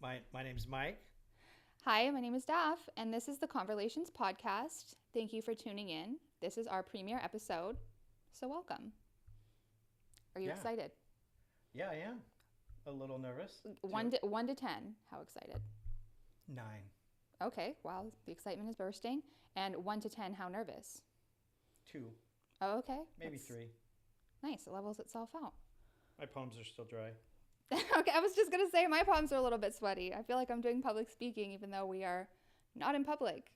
My name's Mike. Hi, my name is Daph, and this is the Converlations podcast. Thank you for tuning in. This is our premiere episode, so welcome. Are you Yeah, excited? yeah, I am a little nervous One too. to, 1 to 10, how excited? 9, Okay, wow, the excitement is bursting. And 1 to 10, how nervous? 2, Oh, okay, maybe that's 3. nice. It levels itself out. My palms are still dry. Okay, I was just gonna say my palms are a little bit sweaty. I feel like I'm doing public speaking, even though we are not in public.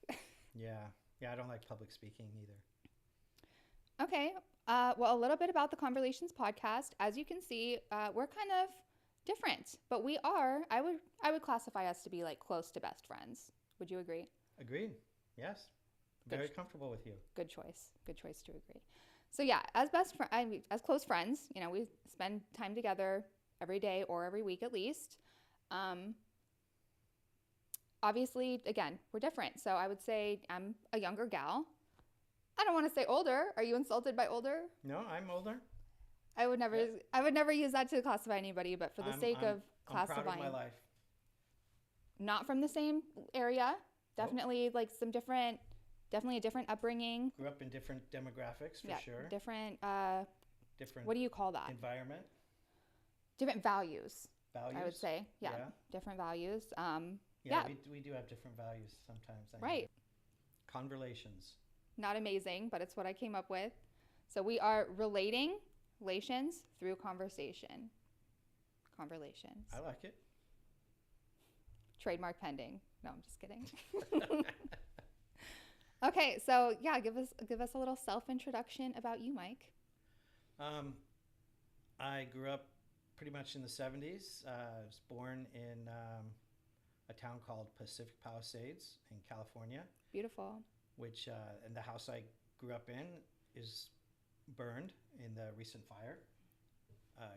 Yeah, yeah, I don't like public speaking either. Okay. Well, a little bit about the Conversations podcast. As you can see, we're kind of different, but we are. I would classify us to be like close to best friends. Would you agree? Agreed. Yes, Good, very comfortable with you. good choice. Good choice to agree. So yeah, as I mean, as close friends, we spend time together every day or every week at least. Um, Obviously, again, we're different. So I would say I'm a younger gal. I don't want to say older. Are you insulted by older? No, I'm older. I would never Yeah, I would never use that to classify anybody, but for the I'm sake I'm of I'm proud of my classifying, life. not from the same area, Nope. definitely like definitely a different upbringing. Grew up in different demographics for Yeah, sure. different Different what do you call that? environment, Different values, I would values. say. Yeah, Yeah, different values. yeah. Yeah, We do have different values sometimes. I know. right. Converlations. Not amazing, but it's what I came up with. So we are relations through conversation. Conversations. I like it. Trademark pending. No, I'm just kidding. Okay, so yeah, give us a little self introduction about you, Mike. Um, I grew up pretty much in the 70s. I was born in a town called Pacific Palisades in California, Beautiful. which, and the house I grew up in is burned in the recent fire,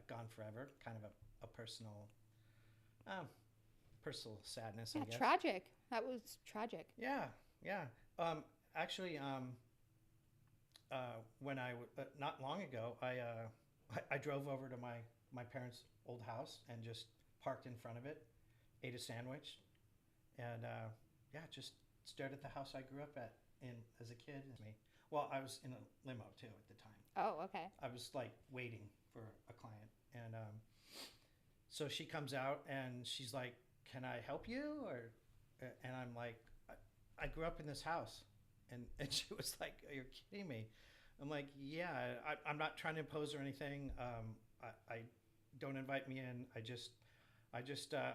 gone forever. Kind of a personal, um, personal sadness, I Yeah, guess. tragic. That was tragic. Yeah, yeah. Um, actually, when not long ago, I drove over to my parents' old house and just parked in front of it, ate a sandwich, and yeah, just stared at the house I grew up at in as a kid. Well, I was in a limo too at the time. Oh, okay. I was like waiting for a client, and so she comes out and she's like, "Can I help you?" Or and I'm like, I grew up in this house. And she was like, "Are you kidding me?" I'm like, "Yeah, I'm not trying to impose or anything. I don't invite me in.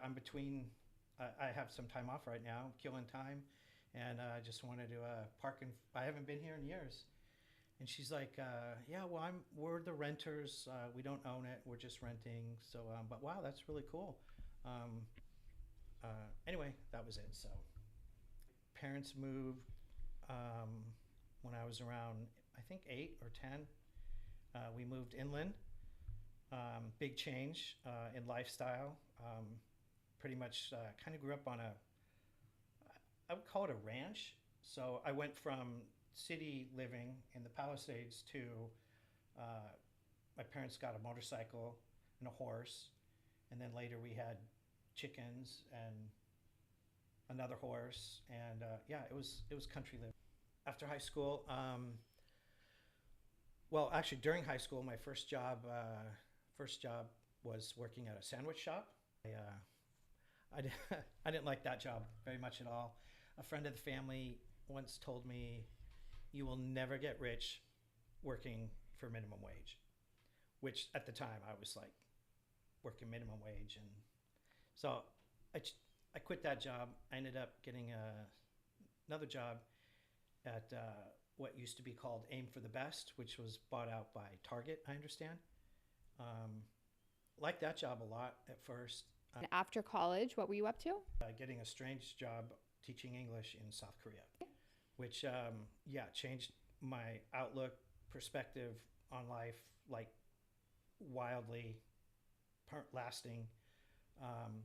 I'm between, I have some time off right now, killing time. And I just wanted to park in, I haven't been here in years." And she's like, "Yeah, well, we're the renters. We don't own it. We're just renting. So, but wow, that's really cool." Um, anyway, that was it. So parents moved um, when I was around, I think 8 or 10. We moved inland. Big change in lifestyle. Pretty much kind of grew up on I would call it a ranch. So I went from city living in the Palisades to uh, my parents got a motorcycle and a horse, and then later we had chickens and another horse, and yeah, it was country living. After high school, well, actually during high school, my first job was working at a sandwich shop. I, did, I didn't like that job very much at all. A friend of the family once told me, "You will never get rich working for minimum wage," which at the time I was like working minimum wage, and so I, I quit that job. I ended up getting another job at what used to be called Aim for the Best, which was bought out by Target, I understand. Um, liked that job a lot at first. And after college, what were you up to? Getting a strange job teaching English in South Korea, which, yeah, changed my outlook, perspective on life, like wildly lasting. Um,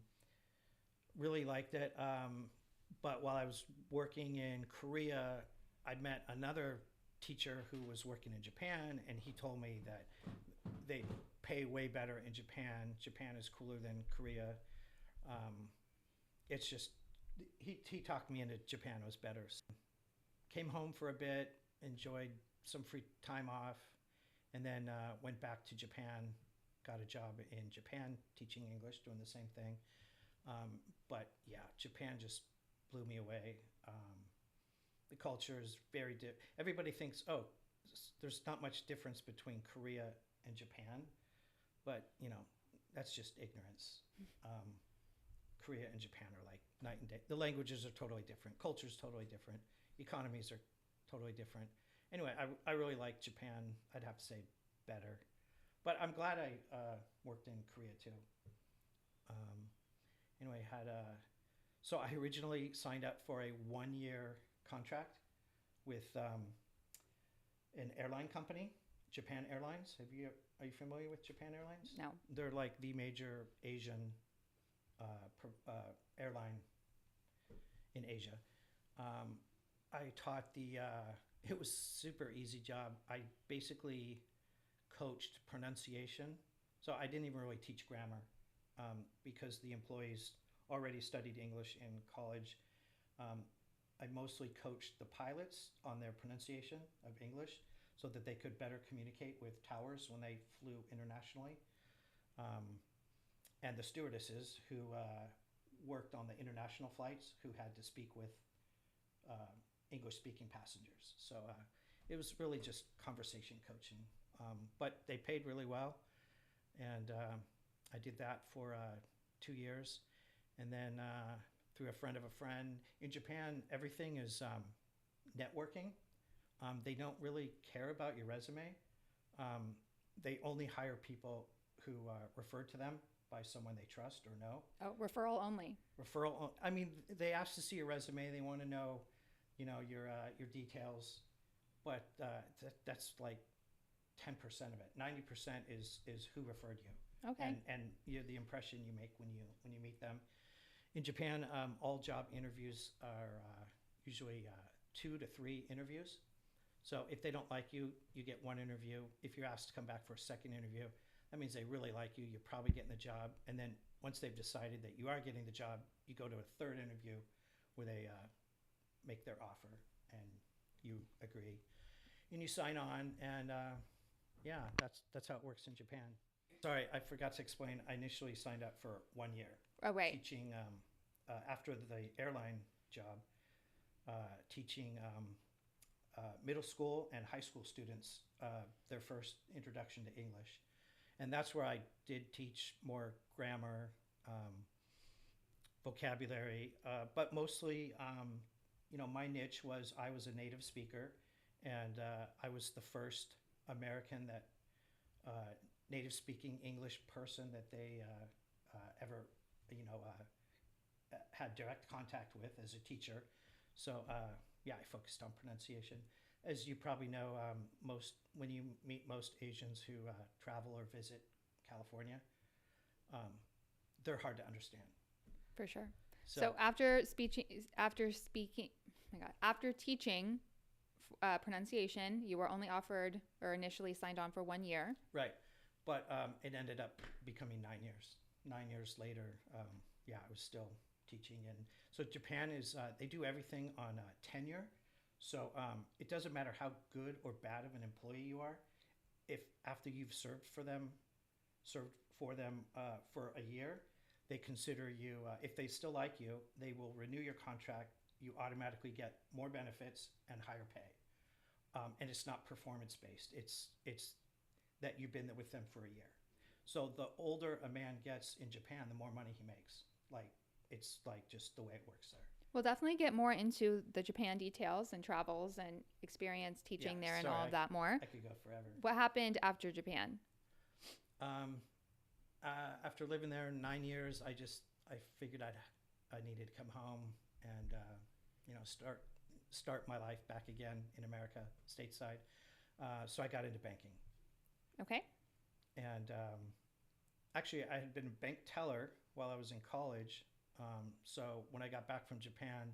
really liked it. But while I was working in Korea, I met another teacher who was working in Japan, and he told me that they pay way better in Japan. Japan is cooler than Korea. Um, it's just he talked me into Japan. It was better. So came home for a bit, enjoyed some free time off, and then went back to Japan. Got a job in Japan teaching English, doing the same thing. But yeah, Japan just blew me away. The culture is very everybody thinks, oh, there's not much difference between Korea and Japan, but you know, that's just ignorance. Korea and Japan are like night and day. The languages are totally different, culture's totally different, economies are totally different. Anyway, I really like Japan. I'd have to say better, but I'm glad I worked in Korea too. Anyway, so I originally signed up for a 1 year contract with an airline company, Japan Airlines. Are you familiar with Japan Airlines? No. They're like the major Asian airline in Asia. I taught it was super easy job. I basically coached pronunciation. So I didn't even really teach grammar because the employees already studied English in college. I mostly coached the pilots on their pronunciation of English so that they could better communicate with towers when they flew internationally. And the stewardesses who worked on the international flights who had to speak with English-speaking passengers. So it was really just conversation coaching. But they paid really well, and I did that for 2 years. And then through a friend of a friend, in Japan, everything is networking. They don't really care about your resume. They only hire people who referred to them by someone they trust or know. Oh, referral only. I mean, they ask to see your resume. They want to know, you know, your details, but that's like 10% of it. 90% is who referred you. Okay. And the impression you make when you meet them. In Japan, all job interviews are usually 2 to 3 interviews. So if they don't like you, you get 1 interview. If you're asked to come back for a second interview, that means they really like you. You're probably getting the job. And then once they've decided that you are getting the job, you go to a 3rd interview where they make their offer and you agree. And you sign on, and yeah, that's how it works in Japan. Sorry, I forgot to explain. I initially signed up for 1 year. Oh, right. Teaching after the airline job, teaching middle school and high school students their first introduction to English. And that's where I did teach more grammar, vocabulary, but mostly, you know, my niche was I was a native speaker, and I was the first American that native speaking English person that they ever, you know, had direct contact with as a teacher. So yeah, I focused on pronunciation. As you probably know, when you meet most Asians who travel or visit California, they're hard to understand. For sure. So after teaching pronunciation, you were only offered or initially signed on for 1 year. Right, but it ended up becoming 9 years. 9 years later, yeah, I was still teaching. And so Japan is they do everything on tenure. So it doesn't matter how good or bad of an employee you are, if after you've served for them for a year, they consider you, if they still like you, they will renew your contract. You automatically get more benefits and higher pay. And it's not performance based. It's that you've been with them for a year. So the older a man gets in Japan, the more money he makes. Like, it's like just the way it works there. We'll definitely get more into the Japan details and travels and experience teaching there and all of that more. I could go forever. What happened after Japan? After living there 9 years, I figured I needed to come home and you know, start my life back again in America, stateside. So I got into banking. Okay. And actually, I had been a bank teller while I was in college. So when I got back from Japan,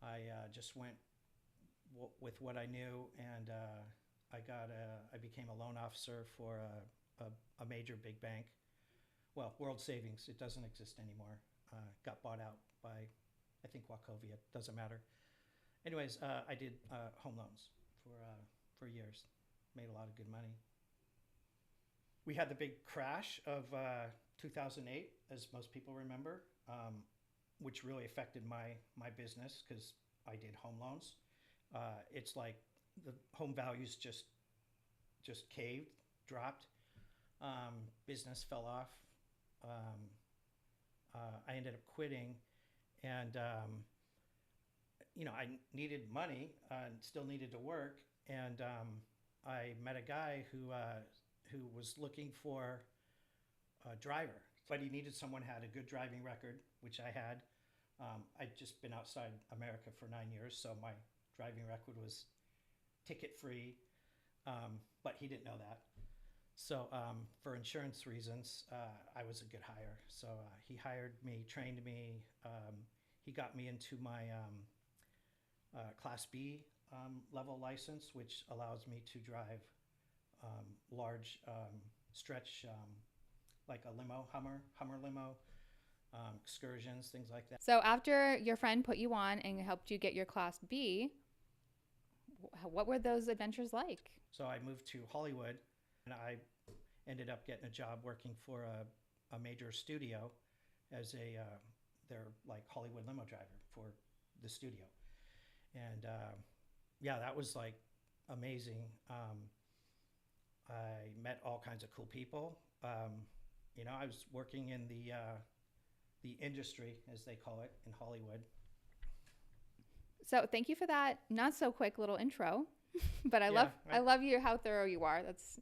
I just went with what I knew, and I became a loan officer for a major big bank. Well, World Savings, it doesn't exist anymore. got bought out by, I think, Wachovia. Doesn't matter. Anyways, I did home loans for years. Made a lot of good money. We had the big crash of 2008, as most people remember, which really affected my business because I did home loans. It's like the home values just caved, dropped. Business fell off. I ended up quitting, and I needed money and still needed to work. And I met a guy who was looking for a driver, but he needed someone who had a good driving record, which I had. I'd just been outside America for 9 years, so my driving record was ticket free, but he didn't know that. So for insurance reasons, I was a good hire. So he hired me, trained me. He got me into my Class B level license, which allows me to drive large stretch, like a limo, Hummer limo, excursions, things like that. So after your friend put you on and helped you get your Class B, what were those adventures like? So I moved to Hollywood, and I ended up getting a job working for a major studio as their like Hollywood limo driver for the studio. And yeah, that was like amazing. I met all kinds of cool people. I was working in the industry, as they call it, in Hollywood. So thank you for that not so quick little intro, but I love how thorough you are. That's,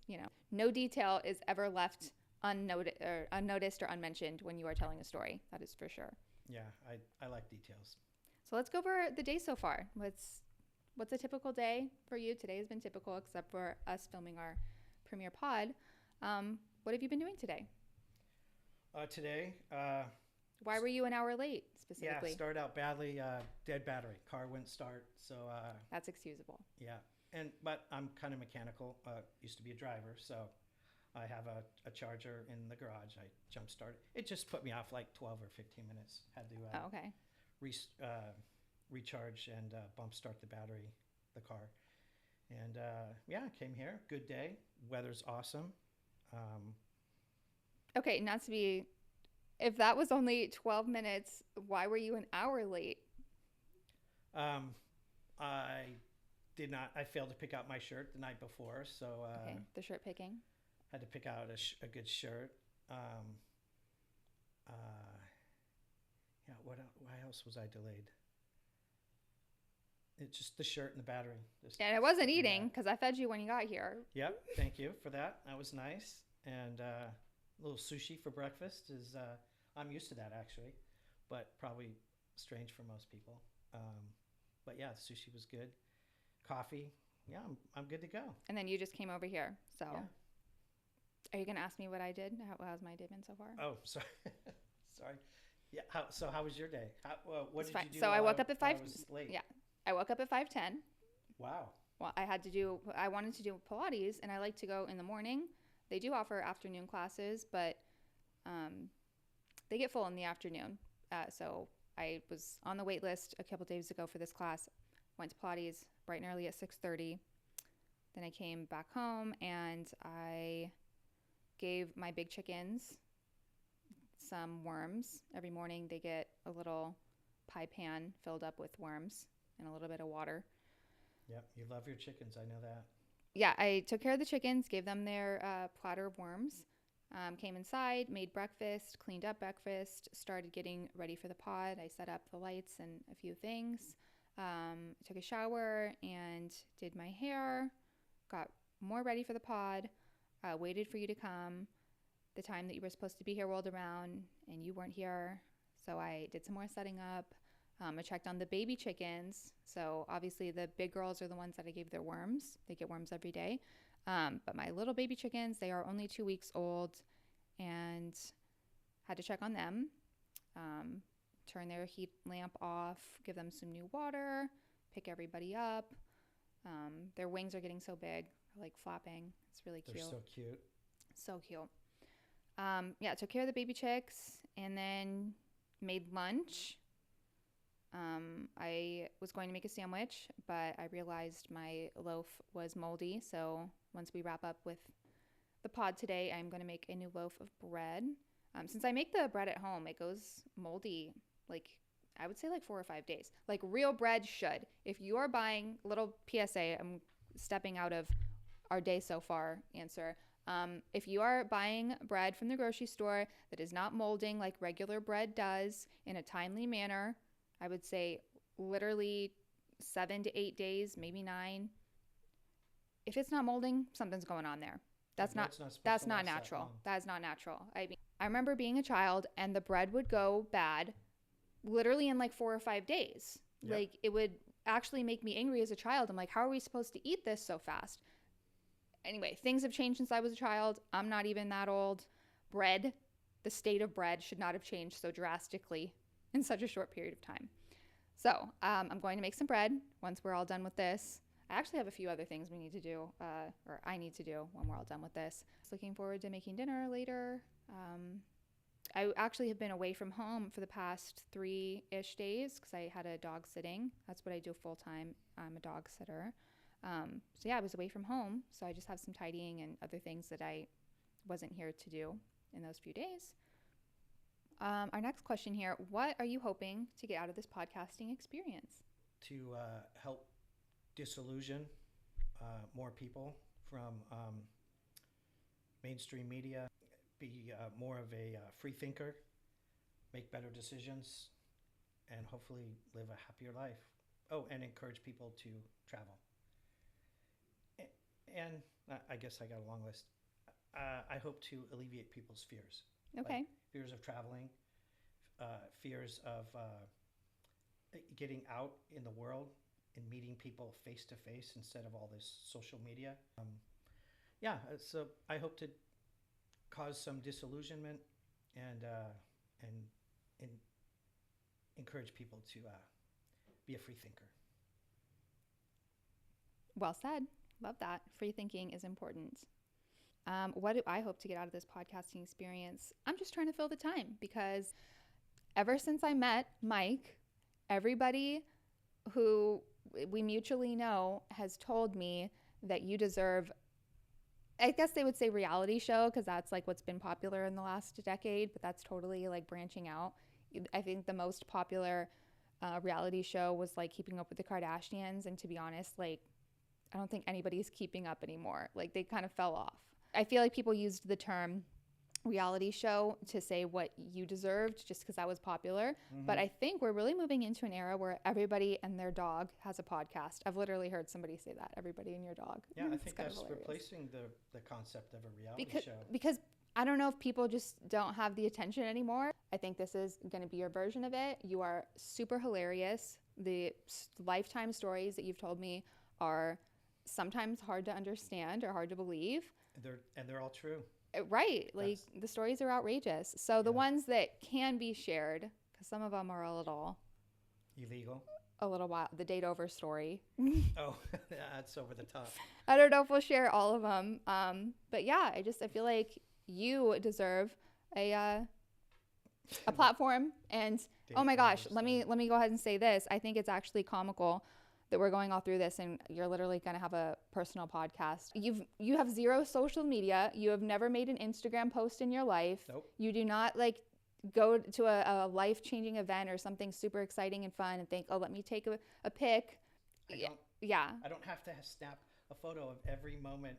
no detail is ever left unnoticed or unmentioned when you are telling a story. That is for sure. Yeah, I like details. So let's go over the day so far. What's a typical day for you? Today has been typical except for us filming our premiere pod. What have you been doing today? Today. Why were you an hour late specifically? Yeah, started out badly. Dead battery. Car wouldn't start. So. That's excusable. Yeah, but I'm kind of mechanical. Used to be a driver, so I have a charger in the garage. I jump started. It just put me off like 12 or 15 minutes. Had to. Okay. Recharge and bump start the battery, the car. And yeah, came here. Good day. Weather's awesome. Okay, not to be, if that was only 12 minutes, why were you an hour late? I failed to pick out my shirt the night before, so okay, the shirt picking. Had to pick out a good shirt. Yeah, why else was I delayed? It's just the shirt and the battery. And I wasn't eating because I fed you when you got here. Yep, thank you for that. That was nice. And a little sushi for breakfast is, I'm used to that actually, but probably strange for most people. But yeah, the sushi was good. Coffee, yeah, I'm good to go. And then you just came over here. So yeah. Are you going to ask me what I did? How's my day been so far? Oh, sorry. Sorry. Yeah. How was your day? What did you do? So I woke up at 5. I was late. Yeah. I woke up at 5:10. Wow. Well, I wanted to do Pilates, and I like to go in the morning. They do offer afternoon classes, but they get full in the afternoon. So I was on the wait list a couple days ago for this class. Went to Pilates bright and early at 6:30. Then I came back home, and I gave my big chickens some worms. Every morning they get a little pie pan filled up with worms and a little bit of water. Yep, you love your chickens. I know that. Yeah, I took care of the chickens, gave them their platter of worms, came inside, made breakfast, cleaned up breakfast, started getting ready for the pod. I set up the lights and a few things, took a shower and did my hair, got more ready for the pod, waited for you to come. The time that you were supposed to be here rolled around and you weren't here, so I did some more setting up. I checked on the baby chickens. So obviously the big girls are the ones that I gave their worms. They get worms every day. But my little baby chickens, they are only 2 weeks old and had to check on them. Turn their heat lamp off, give them some new water, pick everybody up. Their wings are getting so big, like flapping. It's really cute. They're so cute. So cute. Yeah, took care of the baby chicks and then made lunch. I was going to make a sandwich, but I realized my loaf was moldy. So once we wrap up with the pod today, I'm going to make a new loaf of bread. Since I make the bread at home, it goes moldy, like I would say like 4 or 5 days. Like real bread should. If you are buying, little PSA, I'm stepping out of our day so far answer. If you are buying bread from the grocery store that is not molding like regular bread does in a timely manner, I would say literally 7 to 8 days, maybe 9. If it's not molding, something's going on there. That's not natural. That is not natural. I remember being a child and the bread would go bad literally in like 4 or 5 days. Yep. Like it would actually make me angry as a child. I'm like, how are we supposed to eat this so fast? Anyway, things have changed since I was a child. I'm not even that old. Bread, the state of bread should not have changed so drastically in such a short period of time. So I'm going to make some bread once we're all done with this. I actually have a few other things we need to do, or I need to do when we're all done with this. Looking forward to making dinner later. I actually have been away from home for the past 3-ish days because I had a dog sitting. That's what I do full time. I'm a dog sitter. So yeah, I was away from home. So I just have some tidying and other things that I wasn't here to do in those few days. Our next question here, what are you hoping to get out of this podcasting experience? To help disillusion more people from mainstream media, be more of a free thinker, make better decisions, and hopefully live a happier life. Oh, and encourage people to travel. And I guess I got a long list. I hope to alleviate people's fears. Okay. Like fears of traveling, fears of getting out in the world and meeting people face to face instead of all this social media. So I hope to cause some disillusionment and encourage people to be a free thinker. Well said. Love that. Free thinking is important. What do I hope to get out of this podcasting experience? I'm just trying to fill the time because ever since I met Mike, everybody who we mutually know has told me that you deserve, I guess they would say reality show because that's like what's been popular in the last decade, but that's totally like branching out. I think the most popular reality show was like Keeping Up with the Kardashians. And to be honest, like, I don't think anybody's keeping up anymore. Like they kind of fell off. I feel like people used the term reality show to say what you deserved just because that was popular. Mm-hmm. But I think we're really moving into an era where everybody and their dog has a podcast. I've literally heard somebody say that, everybody and your dog. Yeah, I think that's replacing the concept of a reality show. Because I don't know if people just don't have the attention anymore. I think this is going to be your version of it. You are super hilarious. The lifetime stories that you've told me are sometimes hard to understand or hard to believe. And they're all true. Right. Like the stories are outrageous. So the ones that can be shared, because some of them are a little illegal. A little wild. The date over story. Oh, that's over the top. I don't know if we'll share all of them. But yeah, I feel like you deserve a platform. And oh my gosh, let me go ahead and say this. I think it's actually comical that we're going all through this and you're literally going to have a personal podcast. You have zero social media. You have never made an Instagram post in your life. Nope. You do not like go to a life-changing event or something super exciting and fun and think, oh, let me take a pic. I don't have to snap a photo of every moment,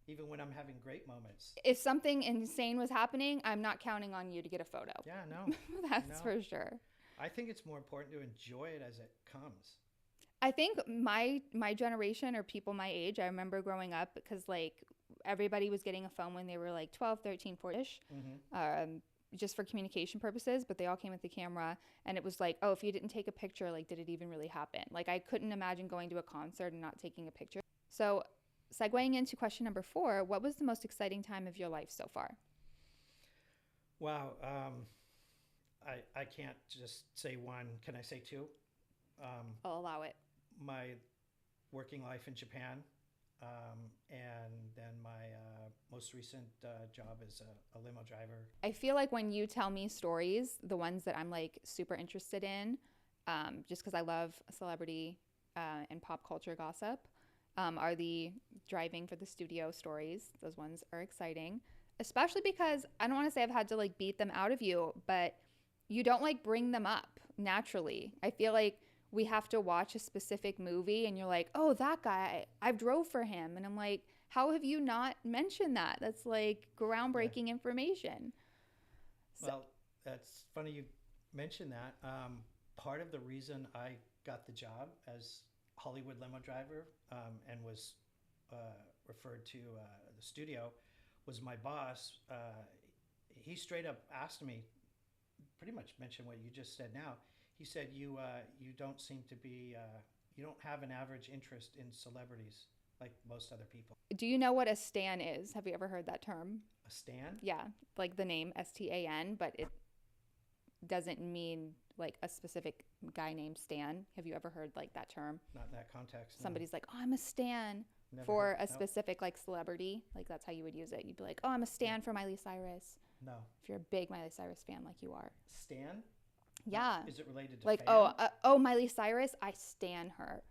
even when I'm having great moments. If something insane was happening, I'm not counting on you to get a photo. Yeah, no. That's for sure. I think it's more important to enjoy it as it comes. I think my generation or people my age, I remember growing up because like everybody was getting a phone when they were like 12, 13, 14-ish, just for communication purposes, but they all came with the camera and it was like, oh, if you didn't take a picture, like did it even really happen? Like I couldn't imagine going to a concert and not taking a picture. So segueing into question number 4, what was the most exciting time of your life so far? Wow. I can't just say one. Can I say 2? I'll allow it. My working life in Japan, And then my most recent job is a limo driver. I feel like when you tell me stories, the ones that I'm like super interested in, just because I love celebrity and pop culture gossip, are the driving for the studio stories. Those ones are exciting, especially because I don't want to say I've had to like beat them out of you, but you don't like bring them up naturally. I feel like we have to watch a specific movie and you're like, oh, that guy, I've drove for him. And I'm like, how have you not mentioned that? That's like groundbreaking information. Well, that's funny you mentioned that. Part of the reason I got the job as Hollywood limo driver and was referred to the studio was my boss. He straight up asked me, pretty much mentioned what you just said now. He said, you don't seem to be, you don't have an average interest in celebrities like most other people. Do you know what a stan is? Have you ever heard that term? A stan? Yeah, like the name STAN, but it doesn't mean like a specific guy named Stan. Have you ever heard like that term? Not in that context. No. Somebody's like, oh, I'm a stan Never for heard- a specific like celebrity. Like that's how you would use it. You'd be like, oh, I'm a stan for Miley Cyrus. No. If you're a big Miley Cyrus fan like you are. Stan? Yeah. Is it related to Like, fan? oh, Miley Cyrus, I stan her.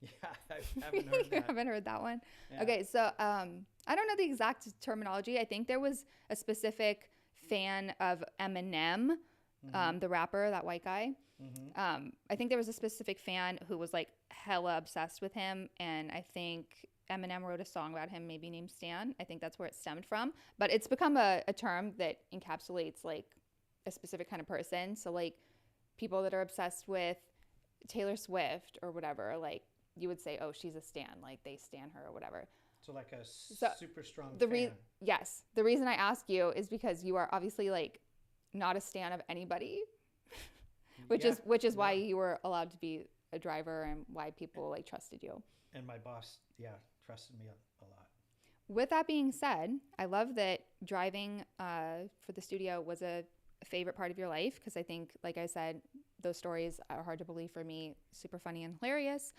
Yeah, I haven't heard You that. haven't heard that one? Yeah. Okay, so I don't know the exact terminology. I think there was a specific fan of Eminem, the rapper, that white guy. Mm-hmm. I think there was a specific fan who was like hella obsessed with him, and I think Eminem wrote a song about him, maybe named Stan. I think that's where it stemmed from. But it's become a term that encapsulates like a specific kind of person. So like people that are obsessed with Taylor Swift or whatever, like you would say, oh, she's a stan, like they stan her or whatever. So like a So super strong fan. Yes. The reason I ask you is because you are obviously like not a stan of anybody, which is why you were allowed to be a driver and why people like trusted you. And my boss, trusted me a lot. With that being said, I love that driving for the studio was a favorite part of your life because I think, like I said, those stories are hard to believe for me, super funny and hilarious.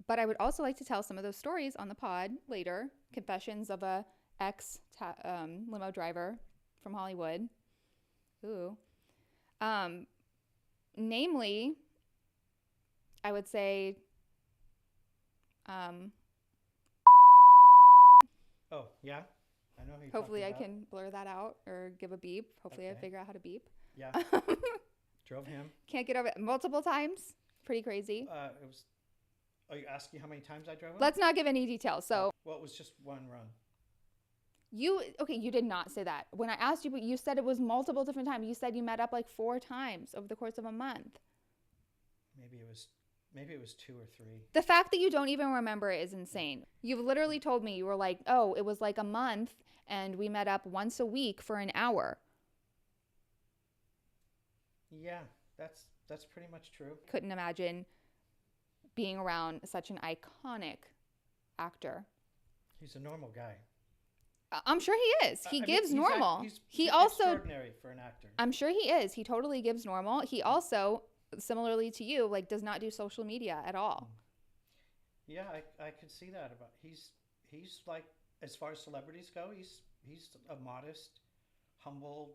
But I would also like to tell some of those stories on the pod later. Confessions of a limo driver from Hollywood. Ooh. Namely, I would say Oh, yeah? I know who you're hopefully I talking about. can blur that out or give a beep. Hopefully I Okay. figure out how to beep. Yeah. Drove him. Can't get over it multiple times. Pretty crazy. It was. Are you asking how many times I drove him? Let's not give any details. So Well, it was just one run. you did not say that. When I asked you, but you said it was multiple different times. You said you met up like 4 times over the course of a month. Maybe it was 2 or 3. The fact that you don't even remember it is insane. You've literally told me, you were like, oh, it was like a month and we met up once a week for an hour. Yeah, that's pretty much true. Couldn't imagine being around such an iconic actor. He's a normal guy. I'm sure he is. He gives normal. He's also extraordinary for an actor. I'm sure he is. He totally gives normal. He also, similarly to you, like does not do social media at all. Yeah, I could see that about. He's like, as far as celebrities go, he's a modest, humble,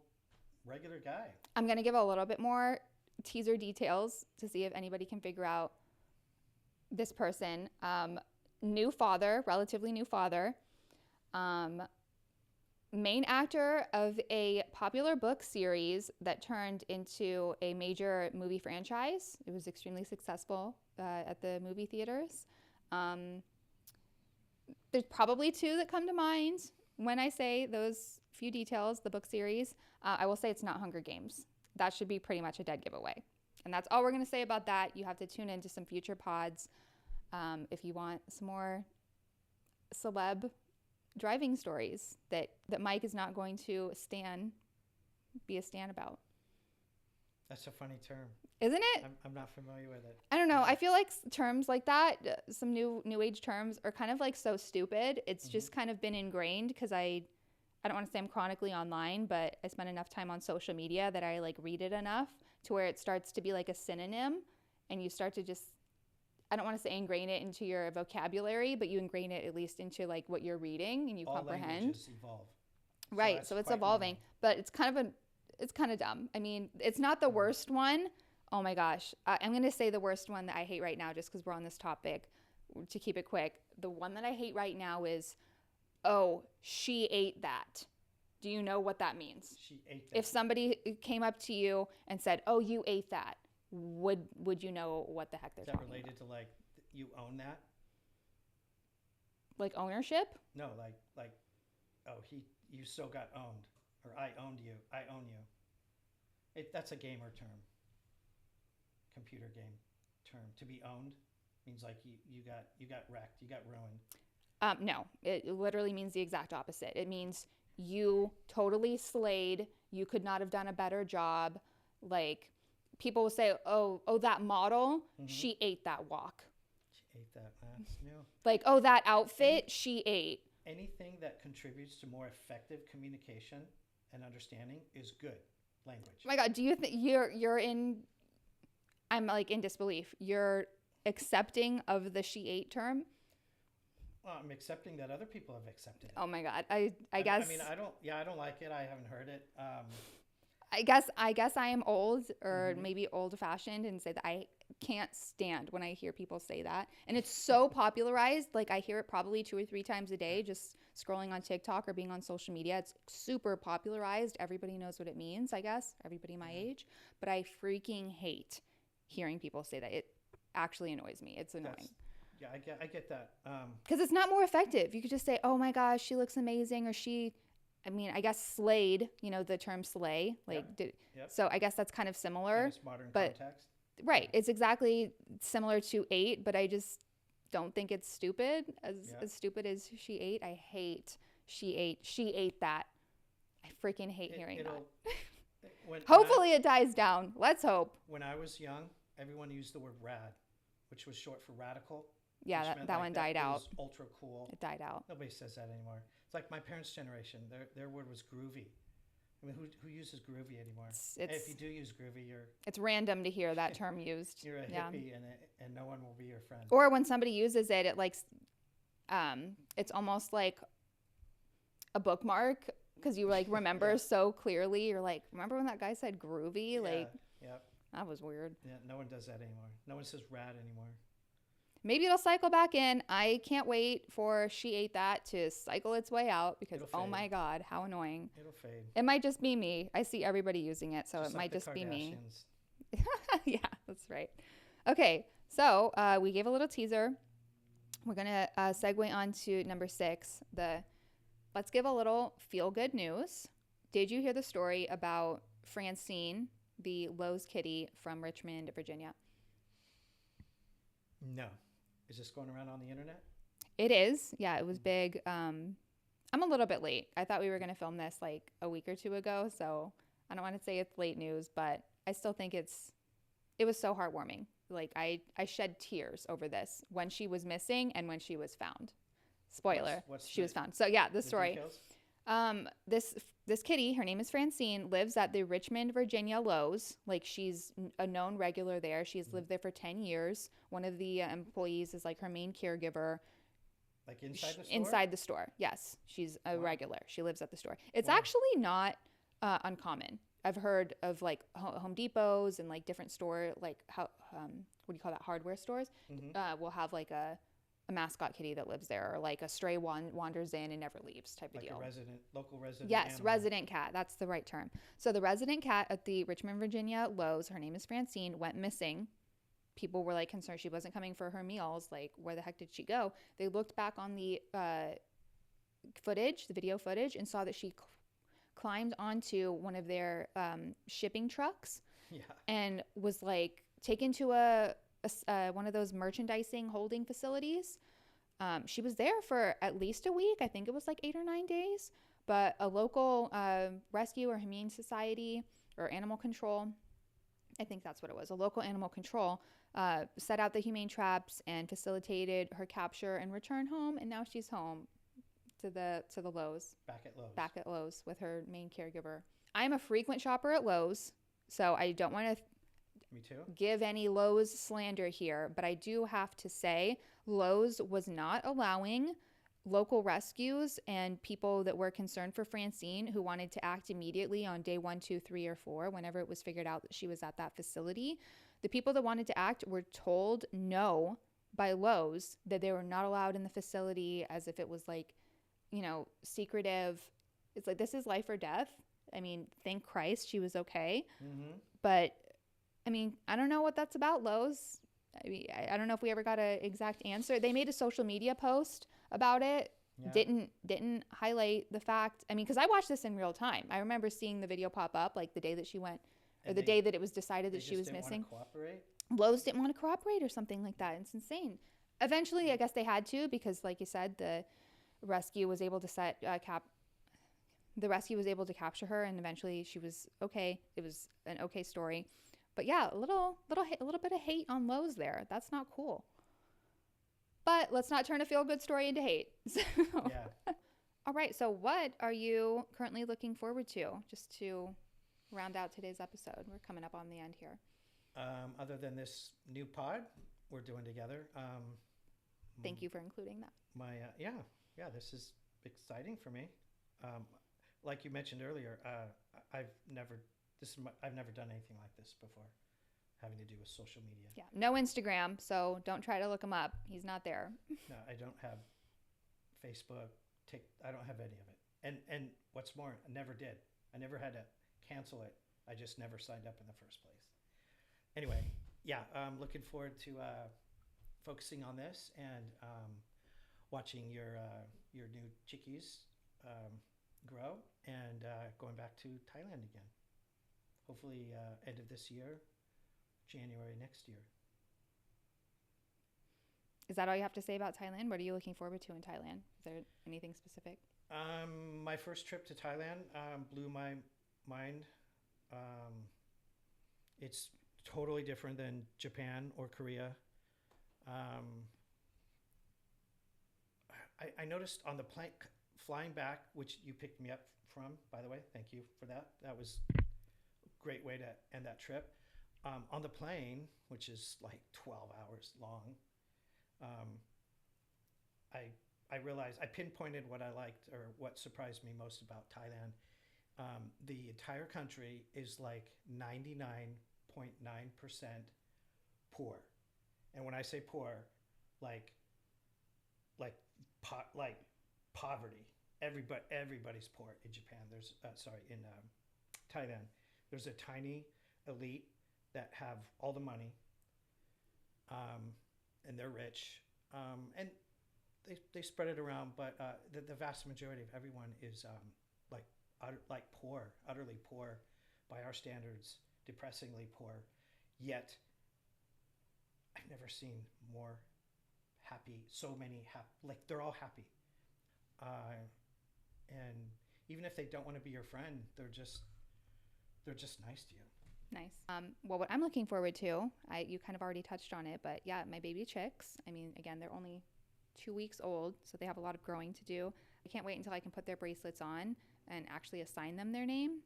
regular guy. I'm going to give a little bit more teaser details to see if anybody can figure out this person. New father, relatively new father. Main actor of a popular book series that turned into a major movie franchise. It was extremely successful at the movie theaters. There's probably 2 that come to mind when I say those few details, the book series. I will say it's not Hunger Games. That should be pretty much a dead giveaway. And that's all we're going to say about that. You have to tune into some future pods if you want some more celeb driving stories that Mike is not going to be a stan about. That's a funny term. Isn't it? I'm not familiar with it. I don't know. I feel like terms like that, some new age terms, are kind of like so stupid. It's just kind of been ingrained because I don't want to say I'm chronically online, but I spend enough time on social media that I like read it enough to where it starts to be like a synonym, and you start to just I don't want to say ingrain it into your vocabulary, but you ingrain it at least into like what you're reading and you All comprehend. languages evolve. Right. that's So it's quite evolving, normal. but it's kind of dumb. I mean, it's not the worst one. Oh my gosh. I'm going to say the worst one that I hate right now just because we're on this topic to keep it quick. The one that I hate right now is, oh, she ate that. Do you know what that means? She ate that. If somebody came up to you and said, oh, you ate that, would you know what the heck they're Is that talking related about? to like you own that? Like ownership? No, like oh you so got owned, or I owned you. I own you. That's a gamer term. Computer game term. To be owned means like you got wrecked. You got ruined. No, it literally means the exact opposite. It means you totally slayed. You could not have done a better job. Like people will say, "Oh, that model, she ate that walk." She ate that. That's new. Like, "Oh, that outfit, she ate." Anything that contributes to more effective communication and understanding is good language. Oh my God, do you think you're in? I'm like in disbelief. You're accepting of the "she ate" term. Well, I'm accepting that other people have accepted it. Oh my God, I guess. I mean, I don't like it. I haven't heard it. I guess I am old or maybe old fashioned and say that I can't stand when I hear people say that. And it's so popularized. Like I hear it probably 2 or 3 times a day, just scrolling on TikTok or being on social media. It's super popularized. Everybody knows what it means, I guess, everybody my age. But I freaking hate hearing people say that. It actually annoys me. It's annoying. Yeah, I get that. Because it's not more effective. You could just say, oh my gosh, she looks amazing. Or I mean, I guess slayed, the term slay. Like, Yep. So I guess that's kind of similar. In its modern but context. right. It's exactly similar to ate, but I just don't think it's stupid. As stupid as she ate. I hate she ate that. I freaking hate hearing that. Hopefully it dies down. Let's hope. When I was young, everyone used the word rad, which was short for radical. Yeah, that one died out. Was ultra cool. It died out. Nobody says that anymore. It's like my parents' generation. Their word was groovy. I mean, who uses groovy anymore? If you do use groovy, it's random to hear that term used. You're a hippie, and no one will be your friend. Or when somebody uses it, it's almost like a bookmark because you like remember so clearly. You're like, remember when that guy said groovy? Yeah, like, yep. That was weird. Yeah, no one does that anymore. No one says rad anymore. Maybe it'll cycle back in. I can't wait for she ate that to cycle its way out because, oh my God, how annoying. It'll fade. It might just be me. I see everybody using it, so Just it like might just be me. Yeah, that's right. Okay, so we gave a little teaser. We're going to segue on to number 6. Let's give a little feel-good news. Did you hear the story about Francine, the Lowe's kitty from Richmond, Virginia? No. Is this going around on the internet? It is. Yeah, it was big. I'm a little bit late. I thought we were going to film this like a week or 2 ago, so I don't want to say it's late news, but I still think it was so heartwarming. Like I shed tears over this when she was missing and when she was found. Spoiler, she was found. So yeah, the story. This kitty, her name is Francine, lives at the Richmond, Virginia Lowe's. Like she's a known regular there. She's lived there for 10 years. One of the employees is like her main caregiver. Like inside the store? Inside the store, yes. She's a regular. She lives at the store. It's actually not uncommon. I've heard of like Home Depots and like different store, like what do you call that? Hardware stores. Will have like a mascot kitty that lives there, or like a stray wanders in and never leaves type of deal. Like a local resident. Yes, animal. resident cat. That's the right term. So the resident cat at the Richmond, Virginia Lowe's, her name is Francine, went missing. People were like concerned she wasn't coming for her meals. Like, where the heck did she go? They looked back on the footage, the video footage, and saw that she climbed onto one of their shipping trucks and was like taken to one of those merchandising holding facilities. She was there for at least a week. I think it was like 8 or 9 days. But a local rescue or humane society or animal control, I think that's what it was, a local animal control, set out the humane traps and facilitated her capture and return home. And now she's home to the Lowe's. Back at Lowe's with her main caregiver. I'm a frequent shopper at Lowe's, so I don't want to Me too. give any Lowe's slander here, but I do have to say Lowe's was not allowing local rescues and people that were concerned for Francine who wanted to act immediately on day 1, 2, 3, or 4, whenever it was figured out that she was at that facility. The people that wanted to act were told no by Lowe's, that they were not allowed in the facility, as if it was like, secretive. It's like, this is life or death. I mean, thank Christ she was okay. Mm-hmm. But I mean, I don't know what that's about, Lowe's. I mean, I don't know if we ever got an exact answer. They made a social media post about it. Yeah. Didn't highlight the fact. I mean, because I watched this in real time. I remember seeing the video pop up like the day that she went, or the day that it was decided that she was missing. Cooperate? Lowe's didn't want to cooperate or something like that. It's insane. Eventually, I guess they had to, because, like you said, the rescue was able to capture her, and eventually she was okay. It was an okay story. But yeah, a little bit of hate on Lowe's there. That's not cool. But let's not turn a feel-good story into hate. So. Yeah. All right. So what are you currently looking forward to, just to round out today's episode? We're coming up on the end here. Other than this new pod we're doing together. Thank you for including that. This is exciting for me. Like you mentioned earlier, I've never done anything like this before, having to do with social media. Yeah, no Instagram, so don't try to look him up. He's not there. No, I don't have Facebook. I don't have any of it. And what's more, I never did. I never had to cancel it. I just never signed up in the first place. Anyway, yeah, I'm looking forward to focusing on this and watching your new chickies grow and going back to Thailand again. Hopefully end of this year, January next year. Is that all you have to say about Thailand? What are you looking forward to in Thailand? Is there anything specific? My first trip to Thailand blew my mind. It's totally different than Japan or Korea. I noticed on the plane flying back, which you picked me up from, by the way, thank you for that. That was a great way to end that trip. On the plane, which is like 12 hours long, I realized, I pinpointed what I liked or what surprised me most about Thailand. The entire country is like 99.9% poor. And when I say poor, like poverty. Everybody's poor in Japan. In Thailand. There's a tiny elite that have all the money, and they're rich, and they spread it around. But the vast majority of everyone is poor, utterly poor, by our standards, depressingly poor. Yet, I've never seen more happy. So many happy. They're all happy. And even if they don't want to be your friend, they're just nice to you. Nice. Well, what I'm looking forward to, you kind of already touched on it, but yeah, my baby chicks. I mean, again, they're only 2 weeks old, so they have a lot of growing to do. I can't wait until I can put their bracelets on and actually assign them their name.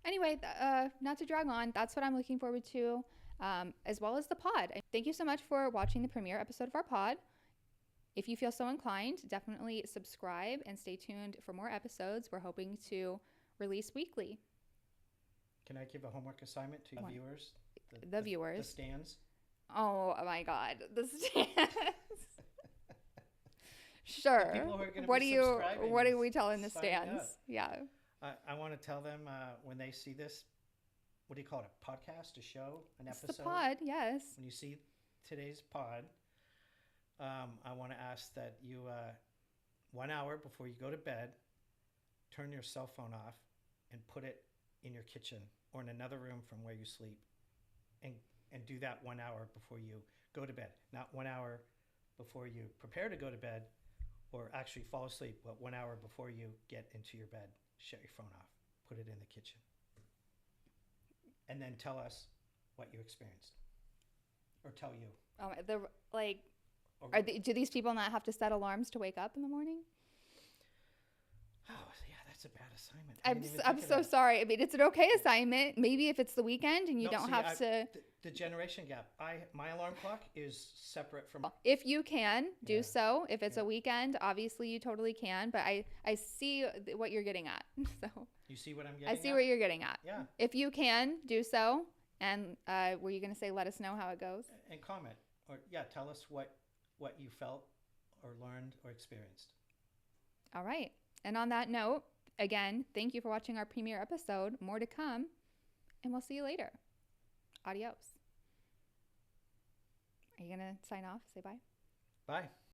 Anyway, not to drag on, that's what I'm looking forward to, as well as the pod. Thank you so much for watching the premiere episode of our pod. If you feel so inclined, definitely subscribe and stay tuned for more episodes. We're hoping to release weekly. Can I give a homework assignment to viewers? The viewers. The stands? Oh my God. The stands. Sure. What are we telling the stands? Yeah. I want to tell them when they see this, what do you call it? A podcast, a show, an episode? It's the pod, yes. When you see today's pod, I want to ask that you, 1 hour before you go to bed, turn your cell phone off and put it in your kitchen or in another room from where you sleep, and do that 1 hour before you go to bed. Not 1 hour before you prepare to go to bed or actually fall asleep, but 1 hour before you get into your bed. Shut your phone off. Put it in the kitchen. And then tell us what you experienced. Or tell you. Do these people not have to set alarms to wake up in the morning? Oh, yeah, that's a bad assignment. I didn't even I'm think of so that. sorry. I mean, it's an okay assignment. Maybe if it's the weekend and you No, don't see, have to. the generation gap. My alarm clock is separate from. If you can, do Yeah. so. If it's Yeah. a weekend, obviously you totally can. But I see what you're getting at. So You see what I'm getting I see at? what you're getting at. Yeah. If you can, do so. And were you going to say, let us know how it goes? And comment, or tell us what you felt or learned or experienced. All right. And on that note, again, thank you for watching our premiere episode. More to come. And we'll see you later. Adios. Are you going to sign off? Say bye? Bye.